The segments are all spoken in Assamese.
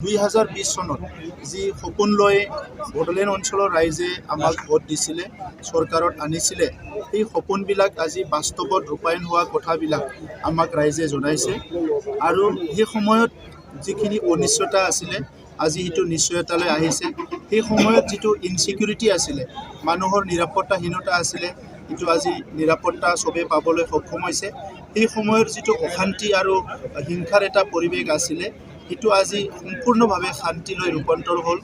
2020 চনত যি সপোন লৈ বড়োলেণ্ড অঞ্চলৰ ৰাইজে আমাক ভোট দিছিলে, চৰকাৰত আনিছিলে, সেই সপোনবিলাক আজি বাস্তৱত ৰূপায়ণ হোৱা কথাবিলাক আমাক ৰাইজে জনাইছে। আৰু সেই সময়ত যিখিনি অনিশ্চয়তা আছিলে, আজি সেইটো নিশ্চয়তালৈ আহিছে। সেই সময়ত যিটো ইনচিকিউৰিটি আছিলে, মানুহৰ নিৰাপত্তাহীনতা আছিলে, এইটো আজি নিৰাপত্তা চবেই পাবলৈ সক্ষম হৈছে। সেই সময়ৰ যিটো অশান্তি আৰু হিংসাৰ এটা পৰিৱেশ আছিলে, সেইটো আজি সম্পূৰ্ণভাৱে শান্তিলৈ ৰূপান্তৰ হ'ল।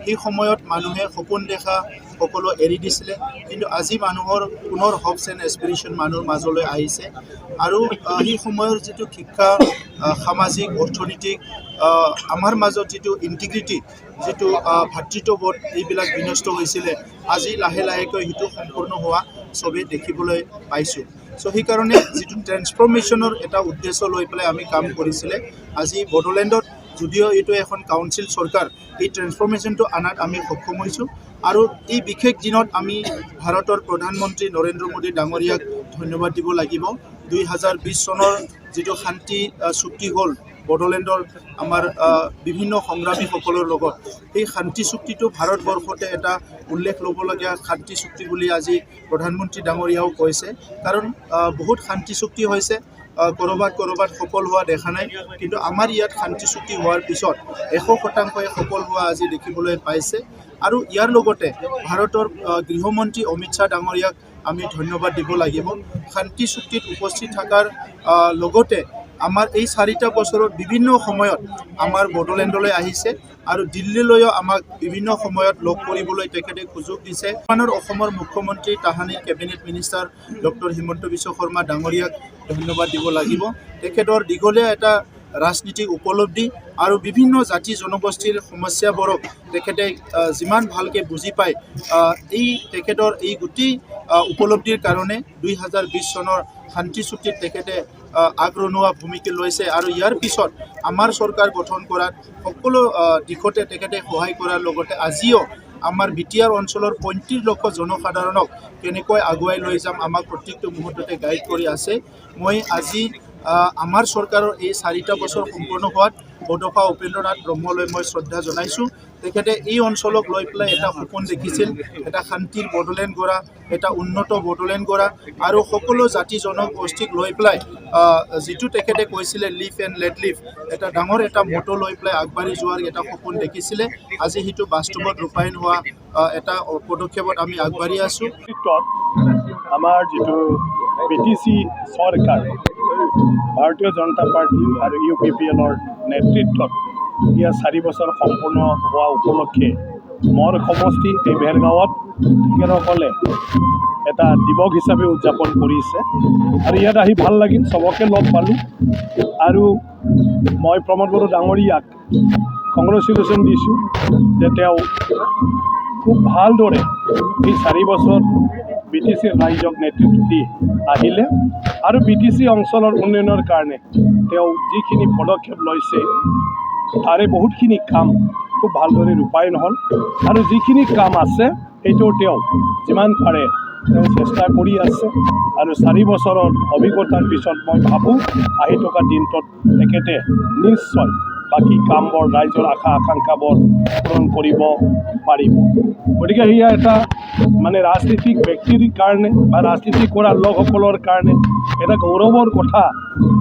সেই সময়ত মানুহে সপোন দেখা সকলো এৰি দিছিলে, কিন্তু আজি মানুহৰ পুনৰ হপছ এণ্ড এছপিৰেশ্যন মানুহৰ মাজলৈ আহিছে। আৰু সেই সময়ৰ যিটো শিক্ষা, সামাজিক, অৰ্থনৈতিক, আমাৰ মাজত যিটো ইণ্টিগ্ৰিটি, যিটো ভাতৃত্ববোধ, এইবিলাক বিনষ্ট হৈছিলে, আজি লাহে লাহেকৈ সেইটো সম্পূৰ্ণ হোৱা চবেই দেখিবলৈ পাইছোঁ। চ' সেইকাৰণে যিটো ট্ৰেন্সফৰ্মেশ্যনৰ এটা উদ্দেশ্য লৈ পেলাই আমি কাম কৰিছিলে, আজি বড়োলেণ্ডত যদিও এইটো এখন কাউন্সিল চৰকাৰ, এই ট্ৰেন্সফৰ্মেশ্যনটো আনাত আমি সক্ষম হৈছোঁ। আৰু এই বিশেষ দিনত আমি ভাৰতৰ প্ৰধানমন্ত্ৰী নৰেন্দ্ৰ মোদী ডাঙৰীয়াক ধন্যবাদ দিব লাগিব। 2020 চনৰ যিটো শান্তি চুক্তি হ'ল বড়োলেণ্ডৰ আমাৰ বিভিন্ন সংগ্ৰামীসকলৰ লগত, সেই শান্তি চুক্তিটো ভাৰতবৰ্ষতে এটা উল্লেখ ল'বলগীয়া শান্তি চুক্তি বুলি আজি প্ৰধানমন্ত্ৰী ডাঙৰীয়াও কৈছে। কাৰণ বহুত শান্তি চুক্তি হৈছে, ক'ৰবাত সফল হোৱা দেখা নাই, কিন্তু আমাৰ ইয়াত শান্তি চুক্তি হোৱাৰ পিছত 100% সফল হোৱা আজি দেখিবলৈ পাইছে। আৰু ইয়াৰ লগতে ভাৰতৰ গৃহমন্ত্ৰী অমিত শ্বাহ ডাঙৰীয়াক আমি ধন্যবাদ দিব লাগিব। শান্তি চুক্তিত উপস্থিত থকাৰ লগতে আমাৰ এই 4টা বছৰত বিভিন্ন সময়ত আমাৰ বড়োলেণ্ডলৈ আহিছে আৰু দিল্লীলৈও আমাক বিভিন্ন সময়ত লগ কৰিবলৈ তেখেতে সুযোগ দিছে। অসমৰ মুখ্যমন্ত্ৰী তাহানিৰ cabinet minister doctor Himanta Biswa Sarma ডাঙৰীয়াক ধন্যবাদ দিব লাগিব। তেখেতৰ দীঘলীয়া এটা ৰাজনীতিক উপলব্ধি আৰু বিভিন্ন জাতি জনগোষ্ঠীৰ সমস্যাবোৰক তেখেতে যিমান ভালকৈ বুজি পায়, তেখেতৰ এই গোটেই উপলব্ধিৰ কাৰণে 2020 চনৰ শান্তি চুক্তিত তেখেতে আগৰণুৱা ভূমিকা লৈছে। আৰু ইয়াৰ পিছত আমাৰ চৰকাৰ গঠন কৰাত সকলো দিশতে তেখেতে সহায় কৰাৰ লগতে আজিও আমাৰ বিটিআৰ অঞ্চলৰ 35 লক্ষ জনসাধাৰণক কেনেকৈ আগুৱাই লৈ যাম, আমাক প্ৰত্যেকটো মুহূৰ্ততে গাইড কৰি আছে। মই আজি আমাৰ চৰকাৰৰ এই 4টা বছৰ সম্পূৰ্ণ হোৱাত বডোফা উপেন্দ্ৰনাথ ব্ৰহ্মলৈ মই শ্ৰদ্ধা জনাইছোঁ। তেখেতে এই অঞ্চলক লৈ পেলাই এটা সপোন দেখিছিল, এটা শান্তিৰ বড়োলেণ্ড গঢ়া, এটা উন্নত বড়োলেণ্ড গঢ়া, আৰু সকলো জাতি জনগোষ্ঠীক লৈ পেলাই যিটো তেখেতে কৈছিলে লিভ এণ্ড লেট লিভ, এটা ডাঙৰ এটা মটো লৈ পেলাই আগবাঢ়ি যোৱাৰ এটা সপোন দেখিছিলে। আজি সেইটো বাস্তৱত ৰূপায়ণ হোৱা এটা পদক্ষেপত আমি আগবাঢ়ি আছোঁ। আমাৰ যিটো BTC চৰকাৰ, ভাৰতীয় জনতা পাৰ্টি আৰু UPPLৰ নেতৃত্বত ইয়াৰ 4 বছৰ সম্পূৰ্ণ হোৱা উপলক্ষে মোৰ সমষ্টি এই ভেৰগাঁৱত তেখেতসকলে এটা দিৱস হিচাপে উদযাপন কৰিছে। আৰু ইয়াত আহি ভাল লাগিল, চবকে লগ পালোঁ। আৰু মই প্ৰমোদ বড়ো ডাঙৰীয়াক কংগ্ৰেচুলেশ্যন দিছোঁ যে তেওঁ খুব ভালদৰে এই 4 বছৰ BTC ৰাইজক নেতৃত্ব দি আহিলে। আৰু BTC অঞ্চলৰ উন্নয়নৰ কাৰণে তেওঁ যিখিনি পদক্ষেপ লৈছে, তাৰে বহুতখিনি কাম খুব ভালদৰে ৰূপায়ণ হ'ল। আৰু যিখিনি কাম আছে সেইটো তেওঁ যিমান পাৰে তেওঁ চেষ্টা কৰি আছে। আৰু 4 বছৰৰ অভিজ্ঞতাৰ পিছত মই ভাবোঁ আহি থকা দিনটোত তেখেতে নিশ্চয় বাকী কামবোৰ, ৰাইজৰ আশা আকাংক্ষাবোৰ পূৰণ কৰিব পাৰিব। গতিকে সেয়া এটা ৰাজনীতিক ব্যক্তিৰ কাৰণে বা ৰাজনীতি কৰা লোকসকলৰ কাৰণে এটা গৌৰৱৰ কথা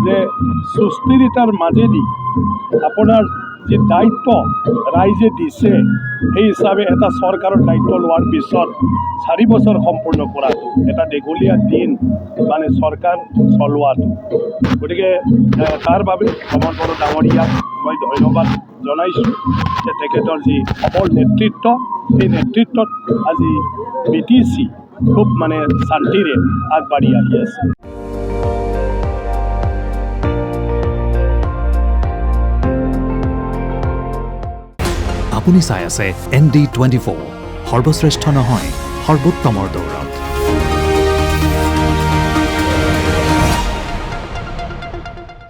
যে সুস্থিৰতাৰ মাজেদি আপোনাৰ যি দায়িত্ব ৰাইজে দিছে, সেই হিচাপে এটা চৰকাৰৰ দায়িত্ব লোৱাৰ পিছত 4 বছৰ সম্পূৰ্ণ কৰাটো এটা দীঘলীয়া দিন চৰকাৰ চলোৱাটো। গতিকে তাৰ বাবে প্ৰমোদ বড়ো ডাঙৰীয়াক মই ধন্যবাদ জনাইছোঁ যে তেখেতৰ যি সবল নেতৃত্ব, সেই নেতৃত্বত আজি BTC খুব শান্তিৰে আগবাঢ়ি আহি আছে। আপুনি চাই আছে ND24, সৰ্বশ্ৰেষ্ঠ নহয়, সৰ্বোত্তমৰ দৌৰত।